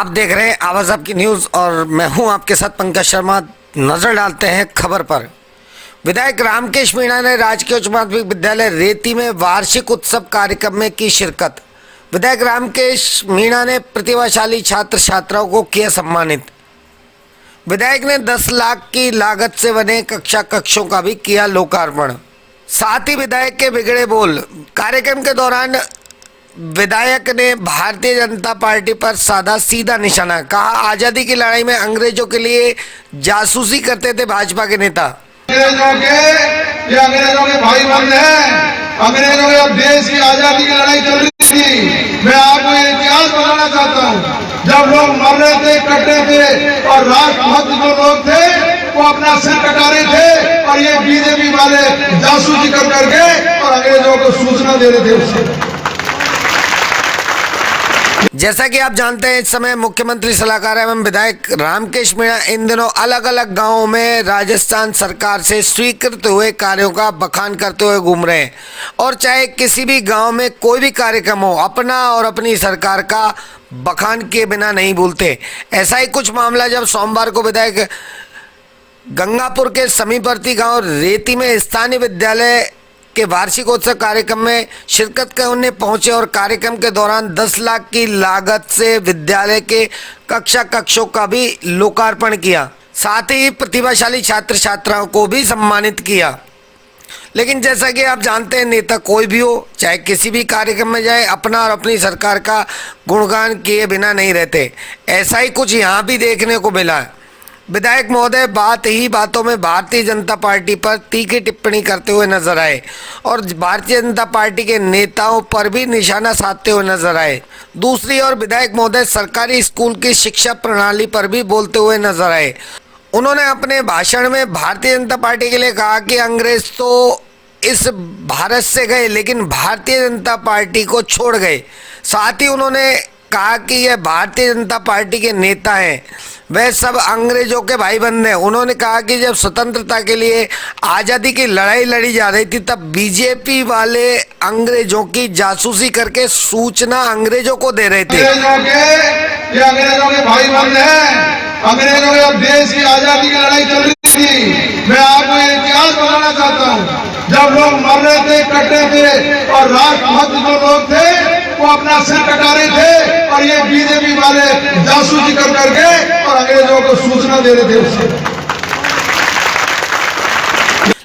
आप देख रहे हैं आवाज आपकी न्यूज और मैं हूं आपके साथ पंकज शर्मा। नजर डालते हैं खबर पर। विधायक रामकेश मीणा ने राजकीय उच्च माध्यमिक विद्यालय रेती में वार्षिक उत्सव कार्यक्रम में की शिरकत। विधायक रामकेश मीणा ने प्रतिभाशाली छात्र छात्राओं को किया सम्मानित। विधायक ने 10 लाख की लागत से बने कक्षा कक्षों का भी किया लोकार्पण। साथ ही विधायक के बिगड़े बोल। कार्यक्रम के दौरान विधायक ने भारतीय जनता पार्टी पर साधा सीधा निशाना। कहा, आजादी की लड़ाई में अंग्रेजों के लिए जासूसी करते थे भाजपा के नेता। अंग्रेजों के भाई बंद हैं। अंग्रेजों के अब देश की आजादी की लड़ाई चल रही थी। मैं आपको ये इतिहास बताना चाहता हूँ, जब लोग मर रहे थे, कट रहे थे और राष्ट्रभक्त जो लोग थे वो अपना सिर कटा रहे थे और ये बीजेपी वाले जासूसी कर करके और अंग्रेजों को सूचना दे रहे थे उससे। जैसा कि आप जानते हैं, इस समय मुख्यमंत्री सलाहकार एवं विधायक रामकेश मीणा इन दिनों अलग अलग गांवों में राजस्थान सरकार से स्वीकृत हुए कार्यों का बखान करते हुए घूम रहे हैं। और चाहे किसी भी गांव में कोई भी कार्यक्रम हो, अपना और अपनी सरकार का बखान किए बिना नहीं भूलते। ऐसा ही कुछ मामला जब सोमवार को विधायक गंगापुर के समीपवर्ती गांव रेती में स्थानीय विद्यालय के वार्षिक उत्सव कार्यक्रम में शिरकत करने पहुंचे और कार्यक्रम के दौरान 10 लाख की लागत से विद्यालय के कक्षा कक्षों का भी लोकार्पण किया। साथ ही प्रतिभाशाली छात्र छात्राओं को भी सम्मानित किया। लेकिन जैसा कि आप जानते हैं, नेता कोई भी हो, चाहे किसी भी कार्यक्रम में जाए, अपना और अपनी सरकार का गुणगान किए बिना नहीं रहते। ऐसा ही कुछ यहाँ भी देखने को मिला है। विधायक महोदय बात ही बातों में भारतीय जनता पार्टी पर तीखी टिप्पणी करते हुए नजर आए और भारतीय जनता पार्टी के नेताओं पर भी निशाना साधते हुए नजर आए। दूसरी ओर विधायक महोदय सरकारी स्कूल की शिक्षा प्रणाली पर भी बोलते हुए नजर आए। उन्होंने अपने भाषण में भारतीय जनता पार्टी के लिए कहा कि अंग्रेज तो इस भारत से गए लेकिन भारतीय जनता पार्टी को छोड़ गए। साथ ही उन्होंने कहा कि यह भारतीय जनता पार्टी के नेता हैं, वह सब अंग्रेजों के भाई बंद हैं। उन्होंने कहा कि जब स्वतंत्रता के लिए आज़ादी की लड़ाई लड़ी जा रही थी, तब बीजेपी वाले अंग्रेजों की जासूसी करके सूचना अंग्रेजों को दे रहे थे। अंग्रेजों के भाई बंद हैं। अंग्रेजों के अब देश की आजादी की लड़ाई चल रही थी। मैं आपको ये इतिहास बताना चाहता हूँ, जब लोग मर रहे थे, कट रहे थे और राष्ट्रभक्त जो लोग थे वो अपना सिर कटा रहे थे और ये बीजेपी वाले जासूसी कर करके और अंग्रेजों को सूचना दे रहे थे उससे।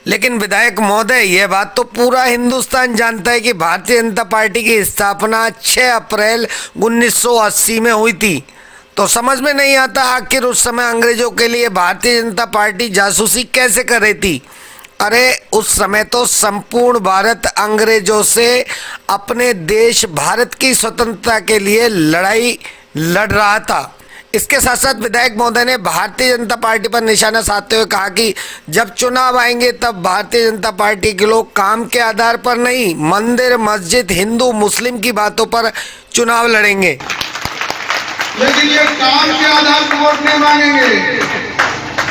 लेकिन विधायक महोदय, यह बात तो पूरा हिंदुस्तान जानता है कि भारतीय जनता पार्टी की स्थापना 6 अप्रैल 1980 में हुई थी। तो समझ में नहीं आता आखिर उस समय अंग्रेजों के लिए भारतीय जनता पार्टी जासूसी कैसे कर रही थी। अरे उस समय तो संपूर्ण भारत अंग्रेजों से अपने देश भारत की स्वतंत्रता के लिए लड़ाई लड़ रहा था। इसके साथ साथ विधायक महोदय ने भारतीय जनता पार्टी पर निशाना साधते हुए कहा कि जब चुनाव आएंगे तब भारतीय जनता पार्टी के लोग काम के आधार पर नहीं, मंदिर मस्जिद हिंदू मुस्लिम की बातों पर चुनाव लड़ेंगे। लेकिन ये काम के आधार पर वोट नहीं मांगेंगे।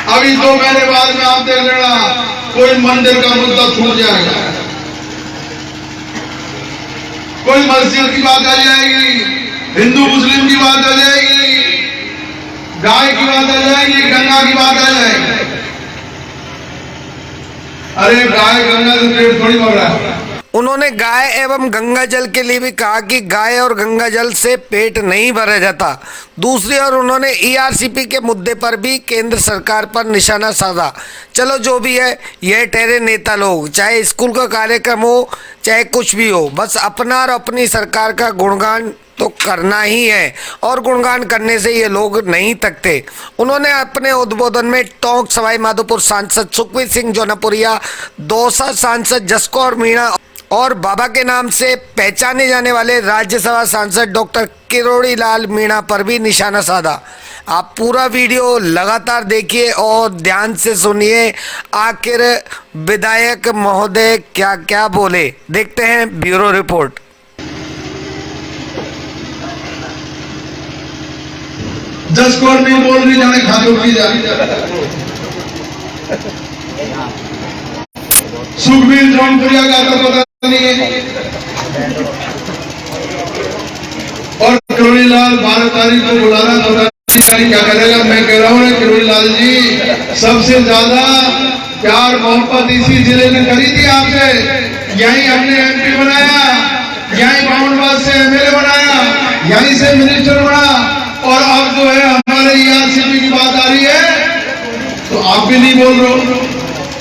अभी 2 महीने बाद में आप देख लेना, कोई मंदिर का मुद्दा छूट जाएगा, कोई मस्जिद की बात आ जाएगी, हिंदू मुस्लिम की बात आ जाएगी, गाय की बात आ जाएगी, गंगा की बात आ जाएगी। अरे गाय गंगा से पेट थोड़ी भर रहा है। उन्होंने गाय एवं गंगा जल के लिए भी कहा कि गाय और गंगा जल से पेट नहीं भरा जाता। दूसरी ओर उन्होंने ईआरसीपी के मुद्दे पर भी केंद्र सरकार पर निशाना साधा। चलो जो भी है, यह ठहरे नेता लोग, चाहे स्कूल का कार्यक्रम हो चाहे कुछ भी हो, बस अपना और अपनी सरकार का गुणगान तो करना ही है और गुणगान करने से ये लोग नहीं थकते। उन्होंने अपने उद्बोधन में टोंक सवाई माधोपुर सांसद सुखबीर सिंह जौनपुरिया, दौसा सांसद जसकौर मीणा और बाबा के नाम से पहचाने जाने वाले राज्यसभा सांसद डॉक्टर किरोड़ी लाल मीणा पर भी निशाना साधा। आप पूरा वीडियो लगातार देखिए और ध्यान से सुनिए आखिर विधायक महोदय क्या क्या बोले। देखते हैं ब्यूरो रिपोर्ट। जसकौर नहीं बोल रही, जाने खाते की जा सुखबीर जौनपुरिया का तो पता नहीं है। और किरोड़ीलाल 12 तारीख को बुलाना, पता नहीं क्या करेगा। मैं कह रहा हूँ किरोड़ीलाल जी, सबसे ज्यादा प्यार मोहब्बत इसी जिले ने करी थी आपसे। यहीं हमने एमपी बनाया, यहीं बाउंडवास से एमएलए बनाया, यहीं से मिनिस्टर बना, और अब जो है हमारे ईआरसीपी की बात आ रही है तो आप भी नहीं बोल रहे हो।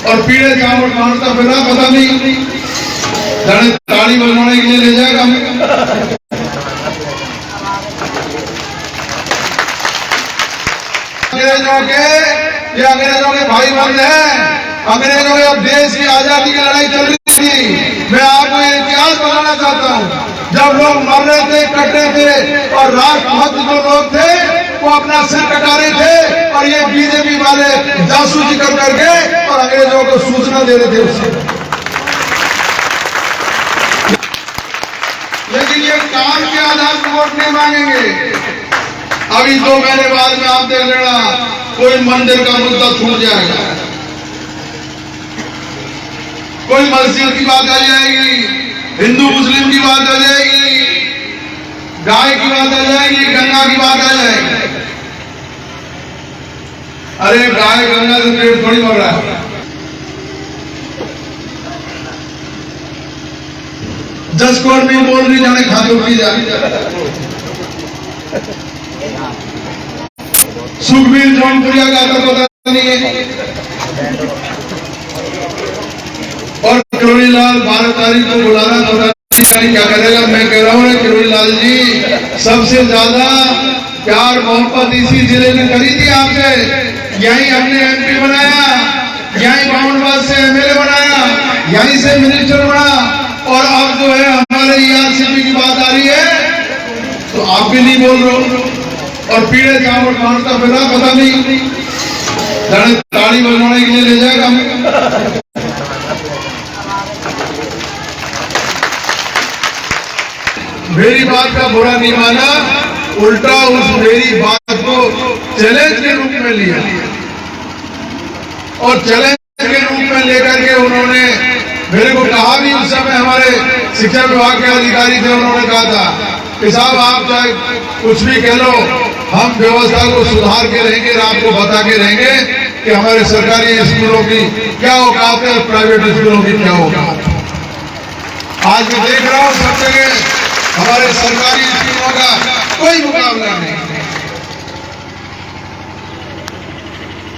और पीड़े चावल मारता फिरा, पता नहीं जाने ताली बजवाने के लिए ले जाएगा। अंग्रेजों के भाई बंद हैं। अंग्रेजों के देश की आजादी की लड़ाई चल रही थी। मैं आपको ये इतिहास बताना चाहता हूँ, जब लोग मर रहे थे, कट रहे थे, और राष्ट्रभक्त जो लोग थे वो अपना सिर कटा रहे थे, और ये बीजेपी वाले जासूसी कर करके और अंग्रेजों को सूचना दे रहे थे उससे। लेकिन ये काम के आधार पर वोट नहीं मांगेंगे। अभी 2 महीने बाद में आप देख लेना, कोई मंदिर का मुद्दा छूट जाएगा, कोई मस्जिद की बात आ जाएगी, हिंदू मुस्लिम की बात आ जाएगी, गाय की बात आ जाएगी, गंगा की बात आ जाएगी। अरे गाय गंगा से पेट थोड़ी भर रहा है। जसकोट में बोल रही जाने खाते की जा रही। सुखबीर जौनपुरिया का तो पता नहीं है। और किरोड़ीलाल 12 तारीख को बुलाना, पता नहीं क्या करेगा। मैं कह रहा हूँ किरोड़ीलाल जी, सबसे ज्यादा प्यार मोहब्बत इसी जिले ने करी थी आपसे। यहीं हमने एमपी बनाया, यहीं बाउंडवास से एमएलए बनाया, यहीं से मिनिस्टर बना, और अब जो है हमारे ईआरसीपी की बात आ रही है तो आप भी नहीं बोल रहे हो। और पीड़े चावल मारता फिरा, पता नहीं जाने ताली बजवाने के लिए ले जाएगा। मेरी बात का बुरा नहीं माना, उल्टा उस मेरी बात को चैलेंज के रूप में लिया, और चैलेंज के रूप में लेकर के उन्होंने मेरे को कहा भी। उस समय हमारे शिक्षा विभाग के अधिकारी थे, उन्होंने कहा था कि साहब आप चाहे कुछ भी कह लो, हम व्यवस्था को सुधार के रहेंगे, आपको बता के रहेंगे कि हमारे सरकारी स्कूलों की क्या औकात है, प्राइवेट स्कूलों की क्या औकात है। आज मैं देख रहा हूं सब जगह हमारे सरकारी स्कूलों का कोई मुकाबला नहीं।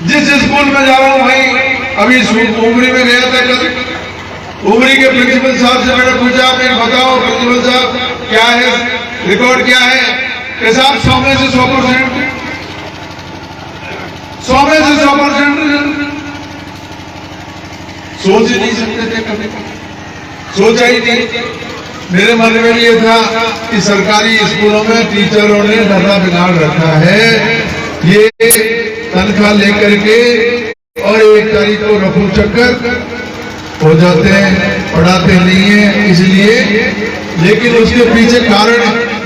जिस स्कूल में जा रहा हूं भाई, अभी उमरी में गया था कल, उमरी के प्रिंसिपल साहब से मैंने पूछा, मैं बताओ प्रिंसिपल साहब क्या है रिकॉर्ड, क्या है कि साहब 100 में से 100%, 100 में से 100%। सोच ही नहीं सकते थे, कभी सोचा ही नहीं। मेरे मन में ये था कि सरकारी स्कूलों में टीचरों ने धरना बिगाड़ रखा है, ये तनख्वाह लेकर के और 1 तारीख को रफू चक्कर हो जाते हैं, पढ़ाते नहीं है इसलिए। लेकिन उसके पीछे कारण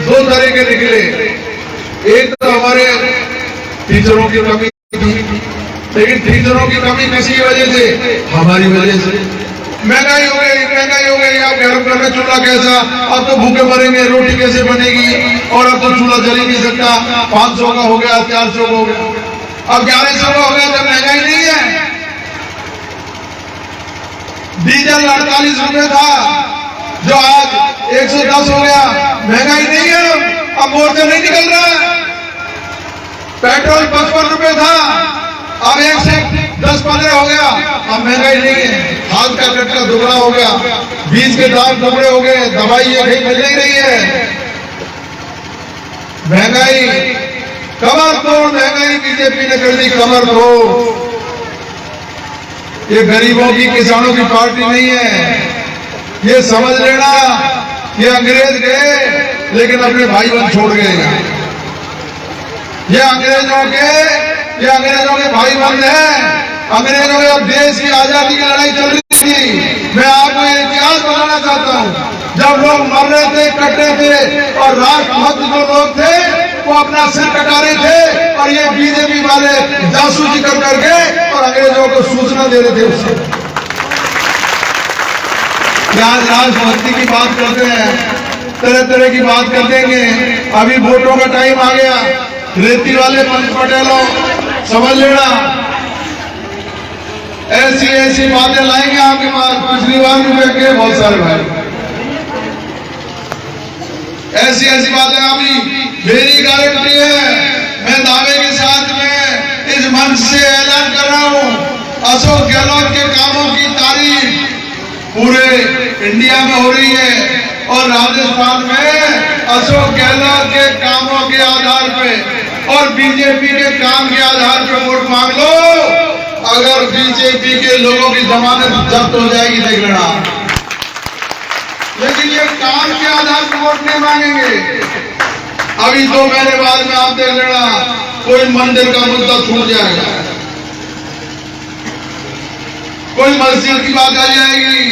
2 तरह के निकले। एक तो हमारे टीचरों की कमी थी, लेकिन टीचरों की कमी किसी वजह से, हमारी वजह से। महंगाई हो गई, महंगाई हो गई। आप घर में चूल्हा कैसा, अब तो भूखे मरेंगे, रोटी कैसे बनेगी, और अब तो चूल्हा जल ही नहीं सकता। 500 का हो गया, 400 का हो गया, अब 1100 का हो गया। तो महंगाई नहीं है। डीजल 48 रुपए था, जो आज 110 हो गया। महंगाई नहीं है, अब मोर्चा नहीं निकल रहा है। पेट्रोल 55 रुपए था, अब 110-15 हो गया। अब महंगाई नहीं है। खाद का कट्टा दुगना हो गया, बीज के दाम दुगने हो गए, दवाई ये कहीं मिल नहीं रही है। महंगाई कमर तोड़, महंगाई बीजेपी ने कर दी कमर तोड़। ये गरीबों की, किसानों की पार्टी नहीं है, ये समझ लेना। ये अंग्रेज गए लेकिन अपने भाई बहन छोड़ गए। ये अंग्रेजों के भाई बंद हैं। अंग्रेजों के देश की आजादी की लड़ाई चल रही थी। मैं आपको ये इतिहास बताना चाहता हूँ, जब लोग मर रहे थे, कट रहे थे, और राष्ट्रभक्त जो लोग थे वो अपना सिर कटा रहे थे, और ये बीजेपी वाले जासूसी कर करके और अंग्रेजों को सूचना दे रहे थे उससे। आज राष्ट्रभक्ति की बात करते हैं, तरह तरह की बात कर देंगे। अभी वोटों का टाइम आ गया, रेती वाले पंच पटेलों समझ लेना, ऐसी ऐसी बातें लाएंगे आपके पास। पिछली बार भी देखे बहुत सारे भाई, ऐसी ऐसी बातें। अभी मेरी गारंटी है, मैं दावे के साथ में इस मंच से ऐलान कर रहा हूं, अशोक गहलोत के कामों की तारीफ पूरे इंडिया में हो रही है, और राजस्थान में अशोक गहलोत के कामों के आधार पे और बीजेपी के काम के आधार पे वोट मांग लो। अगर बीजेपी के लोगों की जमानत जब्त हो जाएगी देख लेना, लेकिन ये काम के आधार पर वोट नहीं मांगेंगे। अभी 2 महीने बाद में आप देख लेना, कोई मंदिर का मुद्दा छूट जाएगा, कोई मस्जिद की बात आ जाएगी,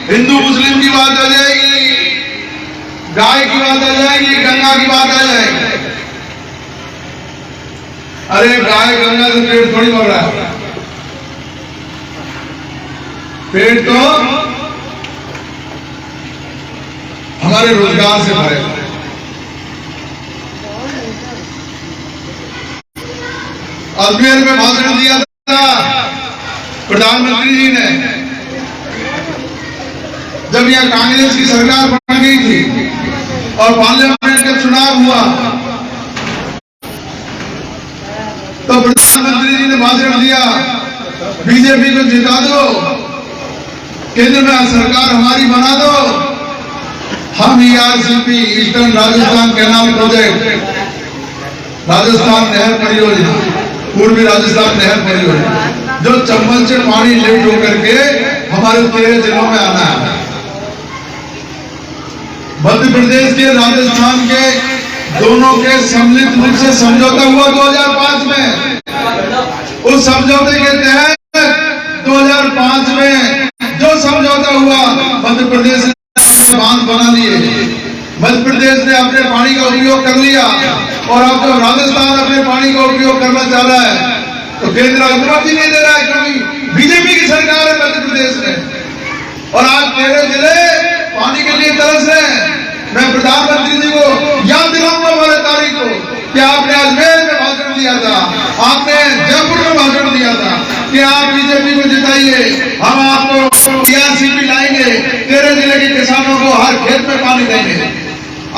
हिंदू मुस्लिम की बात आ जाएगी, गाय की बात आ जाएगी, गंगा की बात आ जाएगी। अरे गाय गंगा से पेट थोड़ी भर रहा है, पेट तो हमारे रोजगार से भरे। अजमेर में भाषण दिया था प्रधानमंत्री जी ने, जब यह कांग्रेस की सरकार बन गई थी और पार्लियामेंट का चुनाव हुआ, तो प्रधानमंत्री जी ने भाषण दिया, बीजेपी को जिता दो, केंद्र में सरकार हमारी बना दो, हम ERCP eastern Rajasthan canal project, Rajasthan नहर परियोजना, पूर्वी राजस्थान नहर परियोजना, जो चंबल से पानी लिफ्ट होकर के हमारे 13 जिलों में आना है। मध्य प्रदेश के राजस्थान के दोनों के सम्मिलित रूप से समझौता हुआ 2005 में। उस समझौते के तहत 2005 में जो समझौता हुआ, मध्य प्रदेश ने बांध बना लिए, मध्य प्रदेश ने अपने पानी का उपयोग कर लिया, और अब जब राजस्थान अपने पानी का उपयोग करना चाह रहा है तो केंद्र अनुमति नहीं दे रहा है, क्योंकि बीजेपी की सरकार है मध्य प्रदेश में। और आज 13 जिले पानी के लिए तरस रहे हैं। मैं प्रधानमंत्री जी को याद दिलाऊंगा 12 तारीख को कि आपने अजमेर में भाषण दिया था, आपने जयपुर में भाषण दिया था कि आप बीजेपी को जिताइए, हम आपको ईआरसीपी लाएंगे, 13 जिले के किसानों को हर खेत में पानी देंगे।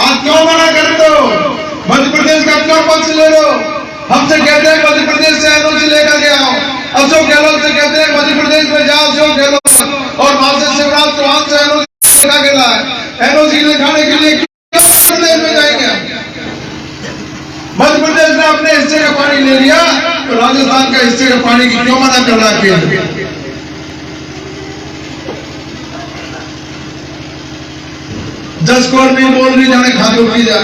आज क्यों मना कर दो? मध्य प्रदेश का क्यों पक्ष ले लो? हमसे कहते हैं मध्य प्रदेश से एनओसी लेकर के आओ, अशोक गहलोत से कहते हैं मध्य प्रदेश में जाओ अशोक गहलोत, और मानसिक शिवराज चौहान से एनओसी लेकर के लाए। एनओसी दिखाने के लिए मध्य प्रदेश में जाएंगे। मध्य प्रदेश ने अपने हिस्से का पानी ले लिया, तो राजस्थान का हिस्से का पानी की क्यों मना कर रहा है? जस कौर नहीं बोल रही, जाने खाते की जा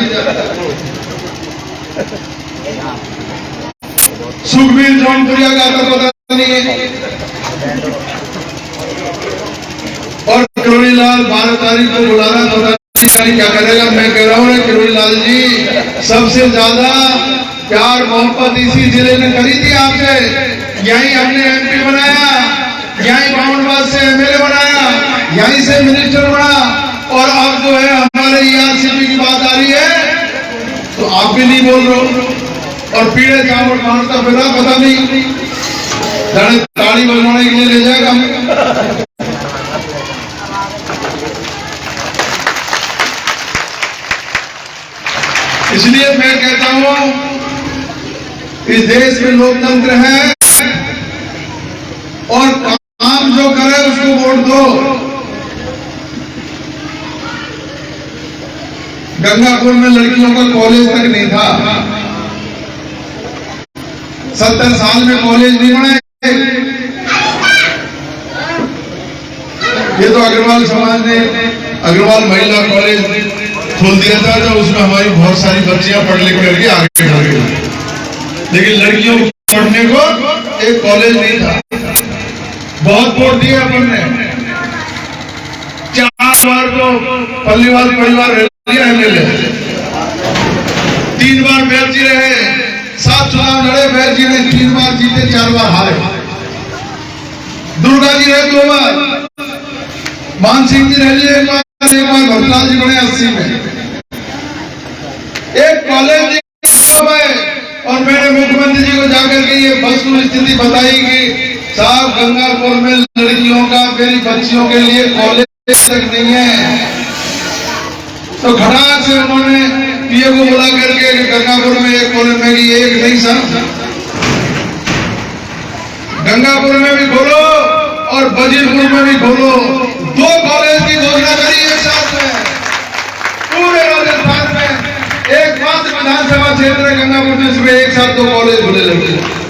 सुखबीर जौनपुरिया का तो पता नहीं है, और किरोड़ी लाल 12 तारीख को बुलाना पता नहीं क्या करेगा। मैं कह रहा हूँ किरोड़ी लाल जी, सबसे ज्यादा प्यार मोहब्बत इसी जिले ने करी थी आपसे, यहीं हमने एमपी बनाया, यहीं बावनबाद से एमएलए बनाया, यहीं से मिनिस्टर बना, और अब जो है हमारे ईआरसीपी की बात आ रही है तो आप भी नहीं बोल रहे हो, और पीड़े चावल मारता फिरा पता नहीं जाने ताड़ी बजाने के लिए ले जाएगा। इसलिए मैं कहता हूं, इस देश में लोकतंत्र है, और काम जो करे उसको वोट दो। गंगापुर में लड़कियों का कॉलेज तक नहीं था, 70 साल में कॉलेज नहीं बनाए। ये तो अग्रवाल समाज ने अग्रवाल महिला कॉलेज खोल दिया था, तो उसमें हमारी बहुत सारी बच्चियां पढ़ लिख करके आगे बढ़ गई, लेकिन लड़कियों को पढ़ने को एक कॉलेज नहीं था। बहुत वोट दिए अपन ने, 4 बार तो पल्लीवाल परिवार एमएलए, 3 बार बैर जी रहे, 7 चुनाव लड़े, बैर जी ने 3 बार जीते, 4 बार हारे। दुर्गा जी रहे 2 बार, मान सिंह जी रहे 1 बार, भरतलाल जी बने 80 में। एक कॉलेज और मैंने मुख्यमंत्री जी को जाकर के ये वस्तु स्थिति बताई कि साहब गंगापुर में लड़कियों का, मेरी बच्चियों के लिए कॉलेज तक नहीं है। तो खड़ाक से उन्होंने पीए को बुला करके गंगापुर में एक कॉलेज में कि एक नहीं सर, गंगापुर में भी खोलो और बजीरपुर में भी खोलो, 2 कॉलेज की घोषणा करी एक साथ में पूरे राजस्थान में। एकमात्र विधानसभा क्षेत्र गंगापुर में एक साथ 2 कॉलेज खुले लगे।